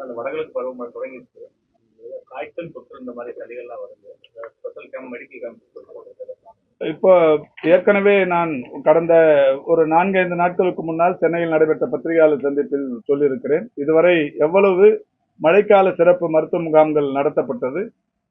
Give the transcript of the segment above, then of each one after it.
அந்த வடகிழக்கு பருவமழை தொடங்கிடுச்சு. காய்ச்சல் தொற்று இந்த மாதிரி சளிகள்லாம் வருது. ஸ்பெஷல் கேம்ப் மெடிக்கல் கேம்ப் இப்போ ஏற்கனவே நான் கடந்த ஒரு 4-5 நாட்களுக்கு முன்னால் சென்னையில் நடைபெற்ற பத்திரிகையாளர் சந்திப்பில் சொல்லியிருக்கிறேன். இதுவரை எவ்வளவு மழைக்கால சிறப்பு மருத்துவ முகாம்கள் நடத்தப்பட்டது,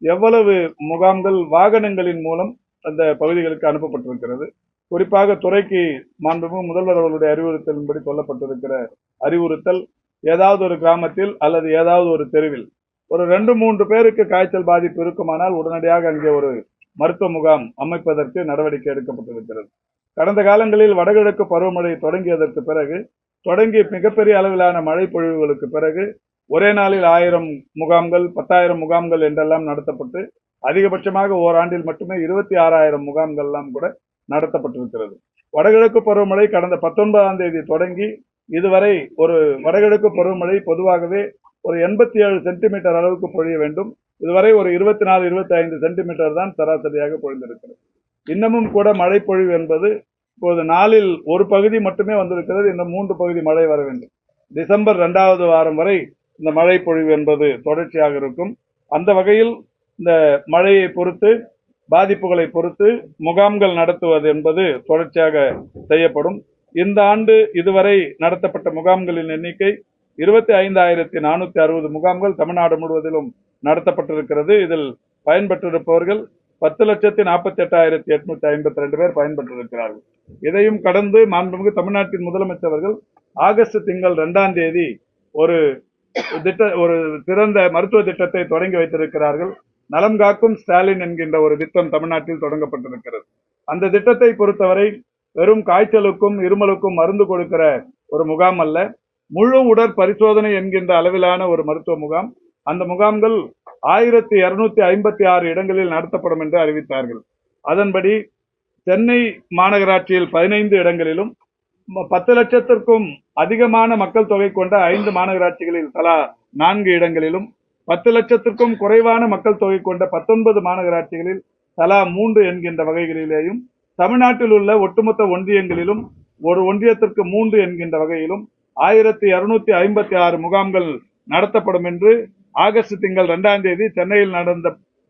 எவ்வளவு முகாம்கள் வாகனங்களின் மூலம் அந்த பகுதிகளுக்கு அனுப்பப்பட்டிருக்கிறது. குறிப்பாக துறைக்கு மாண்புமிகு முதல்வர் அவர்களுடைய அறிவுறுத்தலின்படி சொல்லப்பட்டிருக்கிற அறிவுறுத்தல், ஏதாவது ஒரு கிராமத்தில் அல்லது ஏதாவது ஒரு தெருவில் ஒரு 2-3 பேருக்கு காய்ச்சல் பாதிப்பு இருக்குமானால் உடனடியாக அங்கே ஒரு மருத்துவ முகாம் அமைப்பதற்கு நடவடிக்கை எடுக்கப்பட்டிருக்கிறது. கடந்த காலங்களில் வடகிழக்கு பருவமழை தொடங்கியதற்கு பிறகு, தொடங்கி மிகப்பெரிய அளவிலான மழை பொழிவுகளுக்கு பிறகு ஒரே நாளில் 1000 முகாம்கள் 10,000 முகாம்கள் என்றெல்லாம் நடத்தப்பட்டு அதிகபட்சமாக ஓராண்டில் மட்டுமே 26,000 முகாம்கள்லாம் கூட நடத்தப்பட்டிருக்கிறது. வடகிழக்கு பருவமழை கடந்த 19ஆம் தேதி தொடங்கி இதுவரை ஒரு வடகிழக்கு பருவமழை பொதுவாகவே ஒரு 87 சென்டிமீட்டர் அளவுக்கு பொழிய வேண்டும். இதுவரை ஒரு 24-25 சென்டிமீட்டர் தான் சராசரியாக பொழிந்திருக்கிறது. இன்னமும் கூட மழை பொழிவு என்பது இப்போது நாளில் ஒரு பகுதி மட்டுமே வந்திருக்கிறது. இந்த 3 பகுதி மழை வர வேண்டும். டிசம்பர் 2வது வாரம் வரை இந்த மழை பொழிவு என்பது தொடர்ச்சியாக இருக்கும். அந்த வகையில் இந்த மழையை பொறுத்து, பாதிப்புகளை பொறுத்து முகாம்கள் நடத்துவது என்பது தொடர்ச்சியாக செய்யப்படும். இந்த ஆண்டு இதுவரை நடத்தப்பட்ட முகாம்களின் எண்ணிக்கை 25,460 முகாம்கள் தமிழ்நாடு முழுவதிலும் நடத்தப்பட்டிருக்கிறது. இதில் பயன்பெற்றிருப்பவர்கள் 10,48,852 பேர் பயன்பெற்றிருக்கிறார்கள். இதையும் கடந்து மாண்புமிகு தமிழ்நாட்டின் முதலமைச்சர்கள் ஆகஸ்ட் திங்கள் 2ஆம் தேதி ஒரு சிறந்த மருத்துவ திட்டத்தை தொடங்கி வைத்திருக்கிறார்கள். நலம் காக்கும் ஸ்டாலின் என்கின்ற ஒரு திட்டம் தமிழ்நாட்டில் தொடங்கப்பட்டிருக்கிறது. அந்த திட்டத்தை பொறுத்தவரை வெறும் காய்ச்சலுக்கும் இருமலுக்கும் மருந்து கொடுக்கிற ஒரு முகாம் அல்ல, முழு உடற் பரிசோதனை என்கின்ற அளவிலான ஒரு மருத்துவ முகாம். அந்த முகாம்கள் 1256 இடங்களில் நடத்தப்படும் என்று அறிவித்தார்கள். அதன்படி சென்னை மாநகராட்சியில் 15 இடங்களிலும் 10 லட்சத்திற்கும் அதிகமான மக்கள் தொகை கொண்ட 5 மாநகராட்சிகளில் தலா 4 இடங்களிலும், 10 லட்சத்திற்கும் குறைவான மக்கள் தொகை கொண்ட 19 மாநகராட்சிகளில் தலா 3 என்கின்ற வகைகளிலேயும், தமிழ்நாட்டில் உள்ள ஒட்டுமொத்த ஒன்றியங்களிலும் ஒரு ஒன்றியத்திற்கு 3 என்கின்ற வகையிலும் 1256 முகாம்கள் நடத்தப்படும் என்று ஆகஸ்ட் திங்கள் 2ஆம் தேதி சென்னையில் நடந்த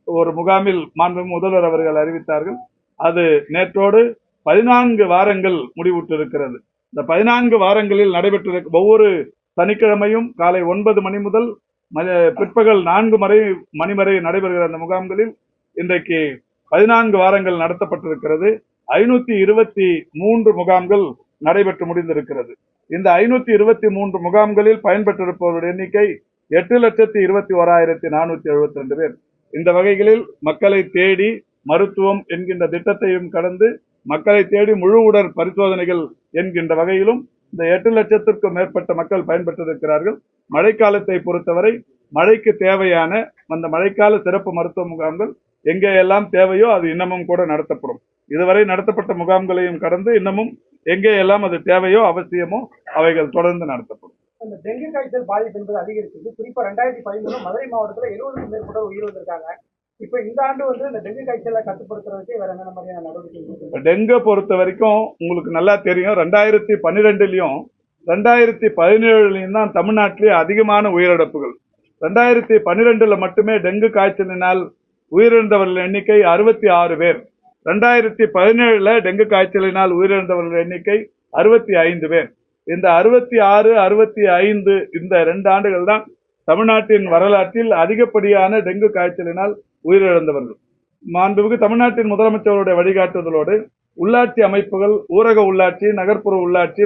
ஒரு முகாமில் மாண்புமிகு முதல்வர் அவர்கள் அறிவித்தார்கள். அது நேற்றோடு 14 வாரங்கள் முடிவுற்றிருக்கிறது. இந்த 14 வாரங்களில் நடைபெற்ற ஒவ்வொரு சனிக்கிழமையும் காலை 9 மணி முதல் பிற்பகல் 4 மணி வரை நடைபெறுகிற அந்த முகாம்களில் இன்றைக்கு 14 வாரங்கள் நடத்தப்பட்டிருக்கிறது. 523 முகாம்கள் நடைபெற்று முடிந்திருக்கிறது. இந்த 523 முகாம்களில் பயன்பெற்றிருப்பவருடைய எண்ணிக்கை 8,21,472 பேர். இந்த வகைகளில் மக்களை தேடி மருத்துவம் என்கின்ற திட்டத்தையும் கடந்து மக்களை தேடி முழு உடற் பரிசோதனைகள் என்கின்ற வகையிலும் இந்த 8 லட்சத்திற்கும் மேற்பட்ட மக்கள் பயன்பெற்றிருக்கிறார்கள். மழைக்காலத்தை பொறுத்தவரை மழைக்கு தேவையான அந்த மழைக்கால சிறப்பு மருத்துவ முகாம்கள் எங்கேயெல்லாம் தேவையோ அது இன்னமும் கூட நடத்தப்படும். இதுவரை நடத்தப்பட்ட முகாம்களையும் கடந்து இன்னமும் எங்கே எல்லாம் அது தேவையோ அவசியமோ அவைகள் தொடர்ந்து நடத்தப்படும். இந்த டெங்கு காய்ச்சல் பாதிப்பு என்பது அதிகரிச்சது. குறிப்பா 2013 மதுரை மாவட்டத்தில் 70க்கும் மேற்பட்டோர் உயிரிழந்திருக்காங்க. இப்ப இந்த ஆண்டு இந்த டெங்கு காய்ச்சலை கட்டுப்படுத்துறதுக்கு வேற என்ன மாதிரியான நடவடிக்கை? டெங்கு பொறுத்த வரைக்கும் உங்களுக்கு நல்லா தெரியும், 2012லயும் 2017லயும் தான் தமிழ்நாட்டிலே அதிகமான உயிரிழப்புகள். 2012ல மட்டுமே டெங்கு காய்ச்சலினால் உயிரிழந்தவர்கள் எண்ணிக்கை 66 பேர். 2017ல டெங்கு காய்ச்சலினால் உயிரிழந்தவர்கள் எண்ணிக்கை 65 பேர். இந்த 66, 65 இந்த 2 ஆண்டுகள் தான் தமிழ்நாட்டின் வரலாற்றில் அதிகப்படியான டெங்கு காய்ச்சலினால் உயிரிழந்தவர்கள். மாண்புமிகு தமிழ்நாட்டின் முதலமைச்சருடைய வழிகாட்டுதலோடு உள்ளாட்சி அமைப்புகள், ஊரக உள்ளாட்சி, நகர்ப்புற உள்ளாட்சி,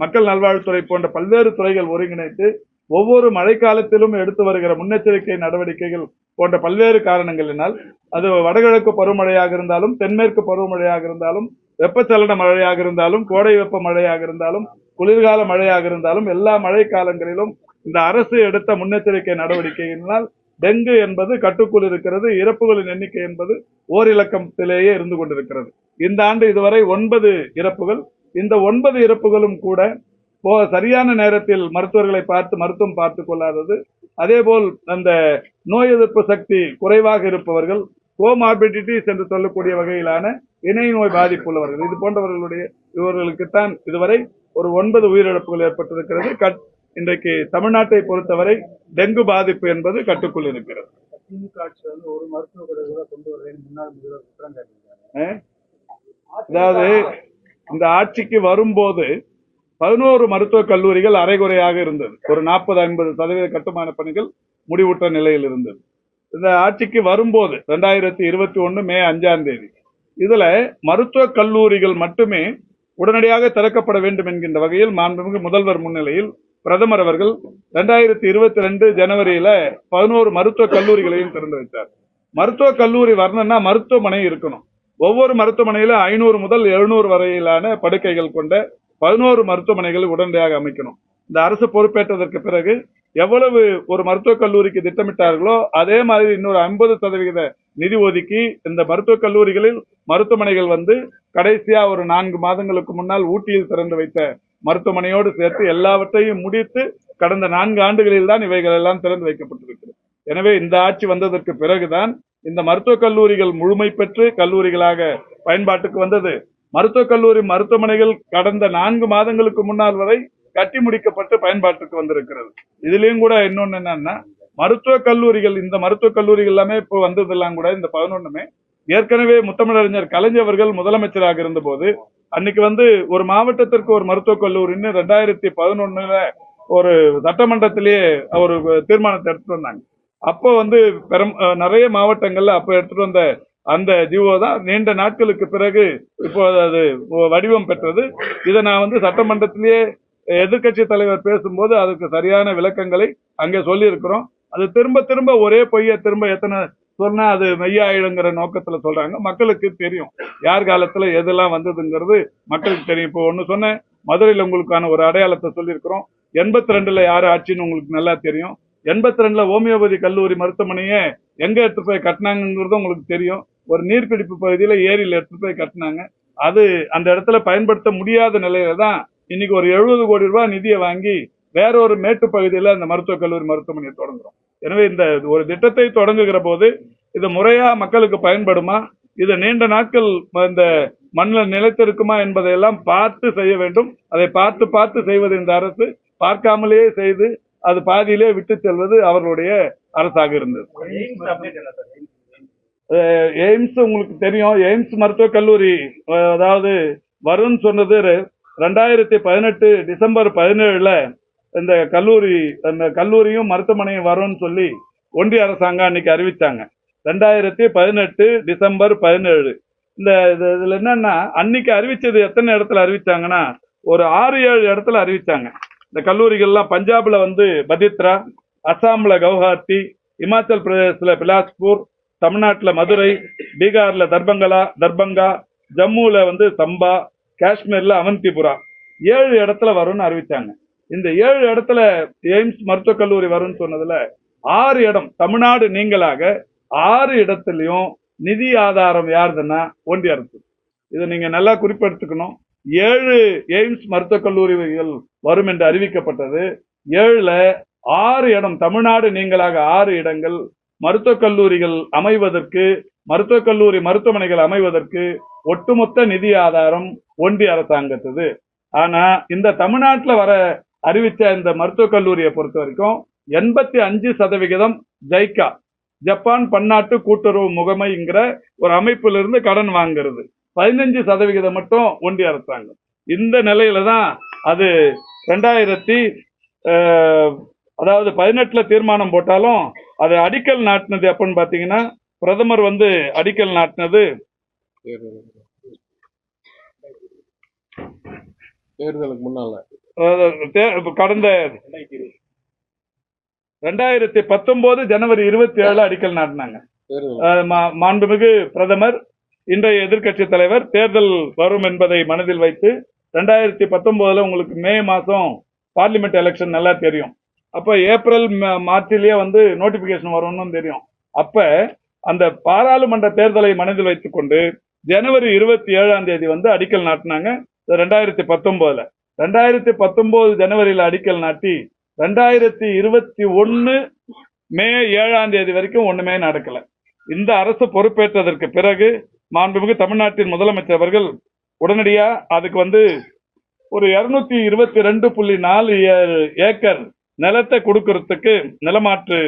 மக்கள் நல்வாழ்வுத்துறை போன்ற பல்வேறு துறைகள் ஒருங்கிணைத்து ஒவ்வொரு மழைக்காலத்திலும் எடுத்து வருகிற முன்னெச்சரிக்கை நடவடிக்கைகள் போன்ற பல்வேறு காரணங்களினால், அது வடகிழக்கு பருவமழையாக இருந்தாலும், தென்மேற்கு பருவமழையாக இருந்தாலும், வெப்பச்சலன மழையாக இருந்தாலும், கோடை வெப்ப மழையாக இருந்தாலும், குளிர்கால மழையாக இருந்தாலும், எல்லா மழை காலங்களிலும் இந்த அரசு எடுத்த முன்னெச்சரிக்கை நடவடிக்கையினால் டெங்கு என்பது கட்டுக்குள் இருக்கிறது. இறப்புகளின் எண்ணிக்கை என்பது ஓரிலக்கத்திலேயே இருந்து கொண்டிருக்கிறது. இந்த ஆண்டு இதுவரை 9 இறப்புகள். இந்த 9 இறப்புகளும் கூட சரியான நேரத்தில் மருத்துவர்களை பார்த்து மருத்துவம் பார்த்துக் கொள்ளாதது, அதேபோல் அந்த நோய் எதிர்ப்பு சக்தி குறைவாக இருப்பவர்கள், கோமார்பிடிட்டிஸ் என்று சொல்லக்கூடிய வகையிலான இணை நோய் பாதிப்பு உள்ளவர்கள், இது போன்றவர்களுக்குத்தான் இதுவரை ஒரு 9 உயிரிழப்புகள் ஏற்பட்டிருக்கிறது. இன்றைக்கு தமிழ்நாட்டை பொறுத்தவரை டெங்கு பாதிப்பு என்பது கட்டுக்குள் இருக்கிறது. திமுக ஆட்சி வந்து ஒரு மருத்துவ கூட கொண்டு வரேன்னு முன்னாள் முதல்வர் குற்றம் சாட்டியிருக்காங்க. அதாவது இந்த ஆட்சிக்கு வரும்போது 11 மருத்துவக் கல்லூரிகள் அரைகுறையாக இருந்தது. ஒரு 40-50% கட்டுமான பணிகள் முடிவுற்ற நிலையில் இருந்தது. இந்த ஆட்சிக்கு வரும்போது 2021 மே 5ஆம் தேதி இதுல மருத்துவக் கல்லூரிகள் மட்டுமே உடனடியாக திறக்கப்பட வேண்டும் என்கின்ற வகையில் மாண்புமிகு முதல்வர் முன்னிலையில் பிரதமர் அவர்கள் 2022 ஜனவரியில 11 மருத்துவக் கல்லூரிகளையும் திறந்து வைத்தார். மருத்துவக் கல்லூரி வரணும்னா மருத்துவமனை இருக்கணும். ஒவ்வொரு மருத்துவமனையில 500 முதல் 700 வரையிலான படுக்கைகள் கொண்ட 11 மருத்துவமனைகள் உடனடியாக அமைக்கணும். இந்த அரசு பொறுப்பேற்றதற்கு பிறகு எவ்வளவு ஒரு மருத்துவக் கல்லூரிக்கு திட்டமிட்டார்களோ அதே மாதிரி இன்னொரு 50% நிதி ஒதுக்கி இந்த மருத்துவக் கல்லூரிகளில் மருத்துவமனைகள் வந்து கடைசியா ஒரு 4 மாதங்களுக்கு முன்னால் ஊட்டியில் திறந்து வைத்த மருத்துவமனையோடு சேர்த்து எல்லாவற்றையும் முடித்து கடந்த 4 ஆண்டுகளில் தான் இவைகள் எல்லாம் திறந்து வைக்கப்பட்டிருக்கிறது. எனவே இந்த ஆட்சி வந்ததற்கு பிறகுதான் இந்த மருத்துவக் கல்லூரிகள் முழுமை பெற்று கல்லூரிகளாக பயன்பாட்டுக்கு வந்தது. மருத்துவக் கல்லூரி மருத்துவமனைகள் கடந்த 4 மாதங்களுக்கு முன்னால் வரை கட்டி முடிக்கப்பட்டு பயன்பாட்டுக்கு வந்திருக்கிறது. இதுலயும் கூட இன்னொன்னு என்னன்னா மருத்துவக் கல்லூரிகள் இந்த மருத்துவக் கல்லூரிகள் எல்லாமே இப்போ வந்ததெல்லாம் கூட இந்த 11மே ஏற்கனவே முத்தமிழறிஞர் கலைஞர் அவர்கள் முதலமைச்சராக இருந்த போது அன்னைக்கு வந்து ஒரு மாவட்டத்திற்கு ஒரு மருத்துவக் கல்லூரின்னு 2011 ஒரு சட்டமன்றத்திலேயே ஒரு தீர்மானத்தை எடுத்துட்டு வந்தாங்க. அப்போ வந்து நிறைய மாவட்டங்கள்ல அப்ப எடுத்துட்டு வந்த அந்த ஜிஓ தான் நீண்ட நாட்களுக்கு பிறகு இப்போ அது வடிவம் பெற்றது. இதை நான் வந்து சட்டமன்றத்திலேயே எதிர்கட்சி தலைவர் பேசும்போது அதுக்கு சரியான விளக்கங்களை அங்கே சொல்லி இருக்கிறோம். அது திரும்ப திரும்ப ஒரே பொய்ய திரும்ப எத்தனை சொன்னா அது மெய்யாயிடுங்கிற நோக்கத்துல சொல்றாங்க. மக்களுக்கு தெரியும் யார் காலத்துல எதெல்லாம் வந்ததுங்கிறது மக்களுக்கு தெரியும். இப்போ ஒண்ணு சொன்னேன், மதுரையில உங்களுக்கான ஒரு அடையாளத்தை சொல்லியிருக்கிறோம். 82ல யாரு ஆட்சின்னு உங்களுக்கு நல்லா தெரியும். 82ல ஹோமியோபதி கல்லூரி மருத்துவமனையை எங்க எடுத்து போய் கட்டினாங்கிறது உங்களுக்கு தெரியும். ஒரு நீர்பிடிப்பு பகுதியில ஏரியில எடுத்து போய் கட்டினாங்க. அது அந்த இடத்துல பயன்படுத்த முடியாத நிலையில தான் இன்னைக்கு ஒரு 70 கோடி ரூபாய் நிதியை வாங்கி வேற ஒரு மேட்டு பகுதியில அந்த மருத்துவக் கல்லூரி மருத்துவமனையை தொடங்குறோம். எனவே இந்த ஒரு திட்டத்தை தொடங்குகிற போது இது முறையா மக்களுக்கு பயன்படுமா, இது நீண்ட நாட்கள் இந்த மண்ணில் நிலைத்திருக்குமா என்பதையெல்லாம் பார்த்து செய்ய வேண்டும். அதை பார்த்து செய்வது இந்த அரசு பார்க்காமலேயே செய்து அது பாதியிலே விட்டு செல்வது அவர்களுடைய அரசாக இருந்தது. எய்ம்ஸ் உங்களுக்கு தெரியும். எய்ம்ஸ் மருத்துவக் கல்லூரி அதாவது வரும்னு சொன்னது 2018 டிசம்பர் 17ல இந்த கல்லூரியும் மருத்துவமனையும் வரும்னு சொல்லி ஒன்றிய அரசாங்கம் அன்னைக்கு அறிவிச்சாங்க. 2018 டிசம்பர் 17 இதுல என்னன்னா அன்னைக்கு அறிவிச்சது எத்தனை இடத்துல அறிவிச்சாங்கன்னா ஒரு 6-7 இடத்துல அறிவிச்சாங்க. இந்த கல்லூரிகள்லாம் பஞ்சாப்ல வந்து பதித்ரா, அசாம்ல கவுஹாத்தி, இமாச்சல் பிரதேசல பிலாஸ்பூர், தமிழ்நாட்டுல மதுரை, பீகார்ல தர்பங்கா, ஜம்முல வந்து சம்பா, காஷ்மீர்ல அவந்திபுரா 7 இடத்துல வரும்னு அறிவிச்சாங்க. இந்த 7 இடத்துல எய்ம்ஸ் மருத்துவக் கல்லூரி வரும்னு சொன்னதுல 6 இடம் தமிழ்நாடு நீங்களாக 6 இடத்துலயும் நிதி ஆதாரம் யாருதுன்னா ஒன்றிய அரசு. இதை நீங்க நல்லா குறிப்பெடுத்துக்கணும். 7 எய்ம்ஸ் மருத்துவக் கல்லூரிகள் வரும் என்று அறிவிக்கப்பட்டது. 7ல 6 இடம் தமிழ்நாடு நீங்களாக 6 இடங்கள் மருத்துவக் கல்லூரிகள் அமைவதற்கு மருத்துவக் கல்லூரி மருத்துவமனைகள் அமைவதற்கு ஒட்டுமொத்த நிதி ஆதாரம் ஒன்றிய அரசாங்கத்தது. ஆனா இந்த தமிழ்நாட்டில் வர அறிவிச்ச இந்த மருத்துவக் கல்லூரியை பொறுத்த வரைக்கும் 85% ஜைக்கா ஜப்பான் பன்னாட்டு கூட்டுறவு முகமைங்கிற ஒரு அமைப்பிலிருந்து கடன் வாங்குறது, 15% மட்டும் ஒன்றிய அரசாங்கம். இந்த நிலையில தான் அது 2018ல தீர்மானம் போட்டாலும் அது அடிக்கல் நாட்டினது எப்பன்னு பாத்தீங்கன்னா பிரதமர் வந்து அடிக்கல் நாட்டினது தேர்தலுக்கு முன்னால கடந்த 2019 ஜனவரி 27 அடிக்கல் நாட்டினாங்க. மாண்புமிகு பிரதமர் இன்றைய எதிர்கட்சி தலைவர் தேர்தல் வரும் என்பதை மனதில் வைத்து 2019 உங்களுக்கு மே மாசம் பார்லிமெண்ட் எலெக்ஷன் நல்லா தெரியும். அப்ப ஏப்ரல் மார்ச்சிலேயே வந்து நோட்டிபிகேஷன் வரும்னு தெரியும். அப்ப அந்த பாராளுமன்ற தேர்தலை மனதில் வைத்துக் கொண்டு ஜனவரி 27ஆம் தேதி வந்து அடிக்கல் நாட்டினாங்க 2019. 2019 ஜனவரியில அடிக்கல் நாட்டி 2021 மே 7ஆம் தேதி வரைக்கும் ஒண்ணுமே நடக்கல. இந்த அரசு பொறுப்பேற்றதற்கு பிறகு மாண்புமிகு தமிழ்நாட்டின் முதலமைச்சர் அவர்கள் உடனடியா அதுக்கு வந்து ஒரு 222.4 ஏக்கர் நிலத்தை கொடுக்கறதுக்கு நிலமாற்று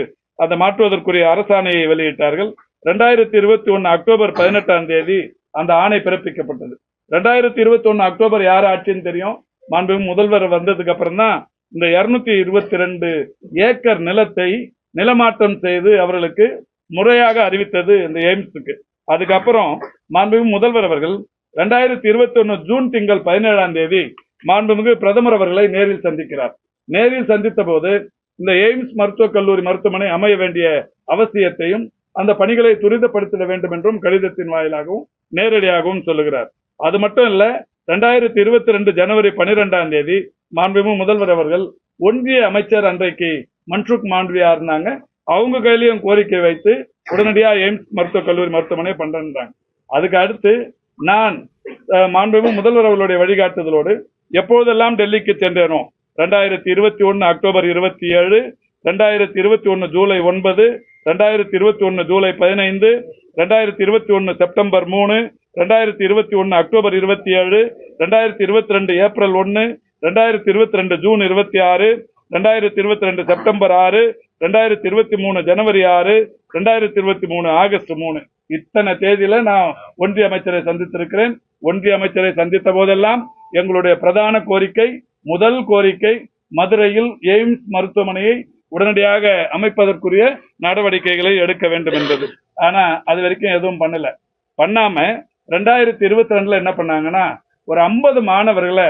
அதை மாற்றுவதற்குரிய அரசாணையை வெளியிட்டார்கள். 2021 அக்டோபர் 18ஆம் தேதி அந்த ஆணை பிறப்பிக்கப்பட்டது. 2021 அக்டோபர் யார் ஆட்சின்னு தெரியும். மாண்புமிகு முதல்வர் வந்ததுக்கு அப்புறம் தான் இந்த 222 ஏக்கர் நிலத்தை நிலமாற்றம் செய்து அவர்களுக்கு முறையாக அறிவித்தது இந்த எய்ம்ஸுக்கு. அதுக்கப்புறம் மாண்புமிகு முதல்வர் அவர்கள் 2021 ஜூன் திங்கள் 17ஆம் தேதி மாண்புமிகு பிரதமர் அவர்களை நேரில் சந்திக்கிறார். நேரில் சந்தித்த போது இந்த எய்ம்ஸ் மருத்துவக் கல்லூரி மருத்துவமனை அமைய வேண்டிய அவசியத்தையும் அந்த பணிகளை துரிதப்படுத்திட வேண்டும் என்றும் கடிதத்தின் வாயிலாகவும் நேரடியாகவும் சொல்லுகிறார். அது மட்டும் இல்ல, 2022 ஜனவரி 12ஆம் தேதி மாண்புமிகு முதல்வர் அவர்கள் ஒன்றிய அமைச்சர் அன்றைக்கு மன்சுக் மாண்டவியா இருந்தாங்க, அவங்க கையிலையும் கோரிக்கை வைத்து உடனடியா எய்ம்ஸ் மருத்துவக் கல்லூரி மருத்துவமனை பண்றாங்க. அதுக்கு அடுத்து நான் மாண்புமிகு முதல்வர் அவர்களுடைய வழிகாட்டுதலோடு எப்போதெல்லாம் டெல்லிக்கு சென்றேனோ 2021 October 27, 2021 July 9, 2021 July 15, 2021 September 3, 2021 October 27, 2022 April 1, 2022 June 26, 2022 September 6, 2023 ஜனவரி 6, 2023 ஆகஸ்ட் 3 இத்தனை தேதியில நான் ஒன்றிய அமைச்சரை சந்தித்திருக்கிறேன். ஒன்றிய அமைச்சரை சந்தித்த போதெல்லாம் எங்களுடைய பிரதான கோரிக்கை, முதல் கோரிக்கை மதுரையில் எய்ம்ஸ் மருத்துவமனையை உடனடியாக அமைப்பதற்குரிய நடவடிக்கைகளை எடுக்க வேண்டும் என்பது. ஆனா அது வரைக்கும் எதுவும் பண்ணாம 2022 என்ன பண்ணாங்கன்னா ஒரு 50 மாணவர்களை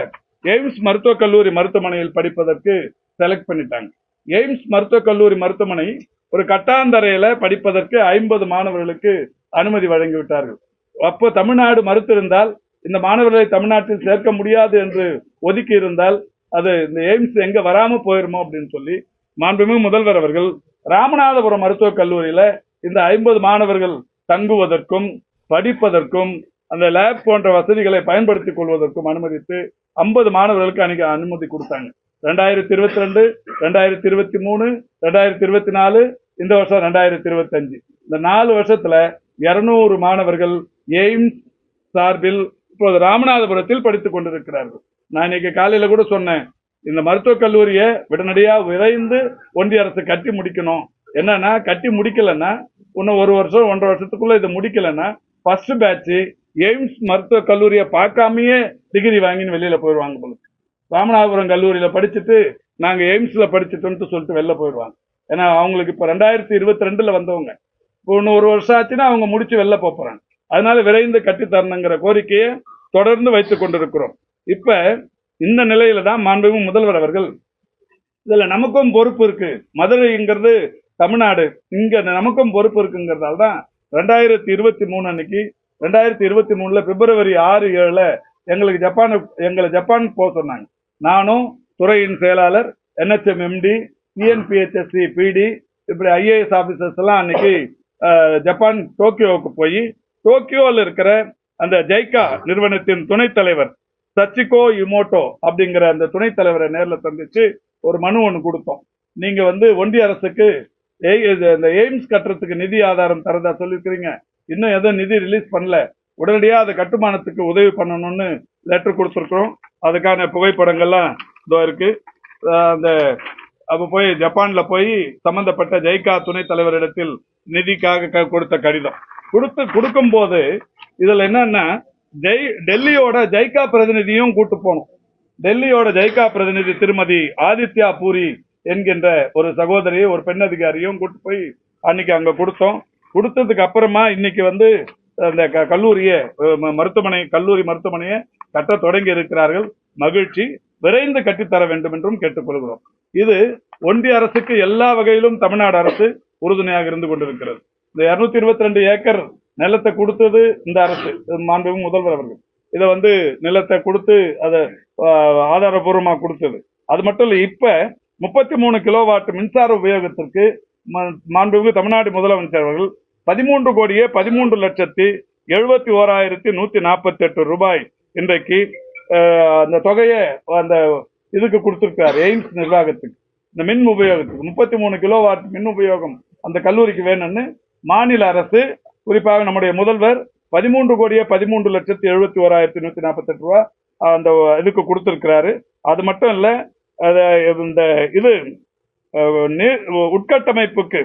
எய்ம்ஸ் மருத்துவக் கல்லூரி மருத்துவமனையில் படிப்பதற்கு செலக்ட் பண்ணிட்டாங்க. எய்ம்ஸ் மருத்துவக் கல்லூரி மருத்துவமனை ஒரு கட்டாந்தரையில படிப்பதற்கு 50 மாணவர்களுக்கு அனுமதி வழங்கிவிட்டார்கள். அப்போ தமிழ்நாடு மறுத்திருந்தால், இந்த மாணவர்களை தமிழ்நாட்டில் சேர்க்க முடியாது என்று ஒதுக்கி இருந்தால் அது இந்த எய்ம்ஸ் எங்க வராம போயிருமோ அப்படின்னு சொல்லி மாண்புமிகு முதல்வர் அவர்கள் ராமநாதபுரம் மருத்துவக் கல்லூரியில இந்த 50 மாணவர்கள் தங்குவதற்கும் படிப்பதற்கும் அந்த லேப் போன்ற வசதிகளை பயன்படுத்திக் கொள்வதற்கும் அனுமதித்து 50 மாணவர்களுக்கு அனுமதி கொடுத்தாங்க. 2022, 2023, 2024, இந்த வருஷம் 2025 இந்த 4 வருஷத்துல 200 மாணவர்கள் எய்ம்ஸ் சார்பில் இப்போது ராமநாதபுரத்தில் படித்துக் கொண்டிருக்கிறார்கள். நான் இன்னைக்கு காலையில கூட சொன்னேன், இந்த மருத்துவக் கல்லூரியை உடனடியா விரைந்து ஒன்றிய அரசு கட்டி முடிக்கணும். என்னன்னா கட்டி முடிக்கலன்னா இன்னும் 1 வருஷம் 1.5 வருஷத்துக்குள்ள இதை முடிக்கலன்னா ஃபர்ஸ்ட் பேட்ச் எய்ம்ஸ் மருத்துவக் கல்லூரியை பார்க்காமயே டிகிரி வாங்கின்னு வெளியில போயிடுவாங்க போல. ராமநாதபுரம் கல்லூரியில படிச்சுட்டு நாங்க எய்ம்ஸ்ல படிச்சுட்டோம்னு சொல்லிட்டு வெளில போயிடுவாங்க. ஏன்னா அவங்களுக்கு இப்ப 2022 வந்தவங்க, இப்போ இன்னும் 1 வருஷம் ஆச்சுன்னா அவங்க முடிச்சு வெளில போறாங்க. அதனால விரைந்து கட்டித்தரணுங்கிற கோரிக்கையை தொடர்ந்து வைத்துக் கொண்டிருக்கிறோம். இப்ப இந்த நிலையில தான் மாண்புமிகு முதல்வர் அவர்கள் இதுல நமக்கும் பொறுப்பு இருக்கு, மதுரைங்கிறது தமிழ்நாடு, இங்க நமக்கும் பொறுப்பு இருக்குங்கிறதால தான் 2023 அன்னைக்கு 2023 பிப்ரவரி 6, 7 எங்களை ஜப்பான் போக சொன்னாங்க. நானும் துறையின் செயலாளர், NHM MD, TNPHSC PD, இப்படி IAS ஆபீசர்ஸ் எல்லாம் அன்னைக்கு ஜப்பான் டோக்கியோவுக்கு போய் டோக்கியோவில் இருக்கிற அந்த ஜைகா நிறுவனத்தின் துணைத் தலைவர் சச்சிகோ இமோட்டோ அப்படிங்கிற அந்த துணைத் தலைவரை நேரில் சந்திச்சு ஒரு மனு ஒன்று கொடுத்தோம். நீங்க ஒன்றிய அரசுக்கு இந்த எய்ம்ஸ் கட்டுறதுக்கு நிதி ஆதாரம் தரதா சொல்லிருக்கிறீங்க, இன்னும் எதுவும் நிதி ரிலீஸ் பண்ணல, உடனடியா அந்த கட்டுமானத்துக்கு உதவி பண்ணணும்னு லெட்டர் கொடுத்துருக்கிறோம். அதுக்கான புகைப்படங்கள்லாம் இதோ இருக்கு. அந்த அப்ப போய் ஜப்பான்ல போய் சம்பந்தப்பட்ட ஜைகா துணைத் தலைவரிடத்தில் நிதிக்காக கொடுத்த கடிதம் கொடுக்கும் போது இதுல என்னன்னா டெல்லியோட ஜைகா பிரதிநிதியும் கூட்டு போனோம். டெல்லியோட ஜைகா பிரதிநிதி திருமதி ஆதித்யா பூரி என்கின்ற ஒரு சகோதரி, ஒரு பெண் அதிகாரியும் கூட்டு போய் அன்னைக்கு அங்க கொடுத்தோம். கொடுத்ததுக்கு அப்புறமா இன்னைக்கு அந்த கல்லூரியை கல்லூரி மருத்துவமனையை கட்ட தொடங்கி இருக்கிறார்கள். மகிழ்ச்சி, விரைந்து கட்டித்தர வேண்டும் என்றும் கேட்டுக்கொள்கிறோம். இது ஒன்றிய அரசுக்கு எல்லா வகையிலும் தமிழ்நாடு அரசு உறுதுணையாக இருந்து கொண்டிருக்கிறது. இந்த 222 ஏக்கர் நிலத்தை கொடுத்தது இந்த அரசு, மாண்புமிகு முதல்வர் அவர்கள் இதை நிலத்தை கொடுத்து அதை ஆதாரபூர்வமாக கொடுத்தது. அது மட்டும் இல்லை, இப்ப 33 கிலோவாட் மின்சார உபயோகத்திற்கு மாண்புமிகு தமிழ்நாடு முதலமைச்சர் அவர்கள் 13,73,71,148 ரூபாய் இன்றைக்கு அந்த தொகையை அந்த இதுக்கு கொடுத்திருக்காரு. எய்ம்ஸ் நிர்வாகத்துக்கு இந்த மின் உபயோகத்துக்கு 33 கிலோவாட் மின் உபயோகம் அந்த கல்லூரிக்கு வேணும்னு மாநில அரசு, குறிப்பாக நம்முடைய முதல்வர் 13,13,71,148 ரூபாய் அந்த இதுக்கு கொடுத்திருக்கிறாரு. அது மட்டும் இல்ல, இந்த இது நீர் உட்கட்டமைப்புக்கு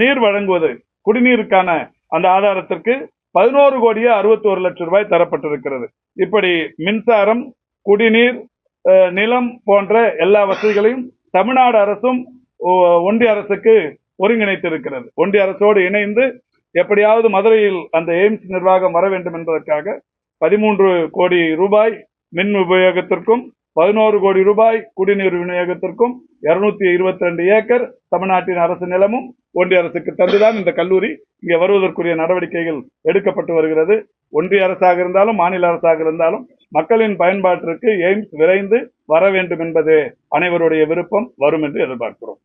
நீர் வழங்குவது, குடிநீருக்கான அந்த ஆதாரத்திற்கு 11,61,00,000 ரூபாய் தரப்பட்டிருக்கிறது. இப்படி மின்சாரம், குடிநீர், நிலம் போன்ற எல்லா வசதிகளையும் தமிழ்நாடு அரசும் ஒன்றிய அரசுக்கு ஒருங்கிணைத்திருக்கிறது. ஒன்றிய அரசோடு இணைந்து எப்படியாவது மதுரையில் அந்த எய்ம்ஸ் நிர்வாகம் வர வேண்டும் என்பதற்காக 13 கோடி ரூபாய் மின் உபயோகத்திற்கும் 11 கோடி ரூபாய் குடிநீர் விநியோகத்திற்கும் 222 ஏக்கர் தமிழ்நாட்டின் அரசு நிலமும் ஒன்றிய அரசுக்கு தந்துதான் இந்த கல்லூரி இங்கே வருவதற்குரிய நடவடிக்கைகள் எடுக்கப்பட்டு வருகிறது. ஒன்றிய அரசாக இருந்தாலும் மாநில அரசாக இருந்தாலும் மக்களின் பயன்பாட்டிற்கு எய்ம்ஸ் விரைந்து வர வேண்டும் என்பது அனைவருடைய விருப்பம். வரும் என்று எதிர்பார்க்கிறோம்.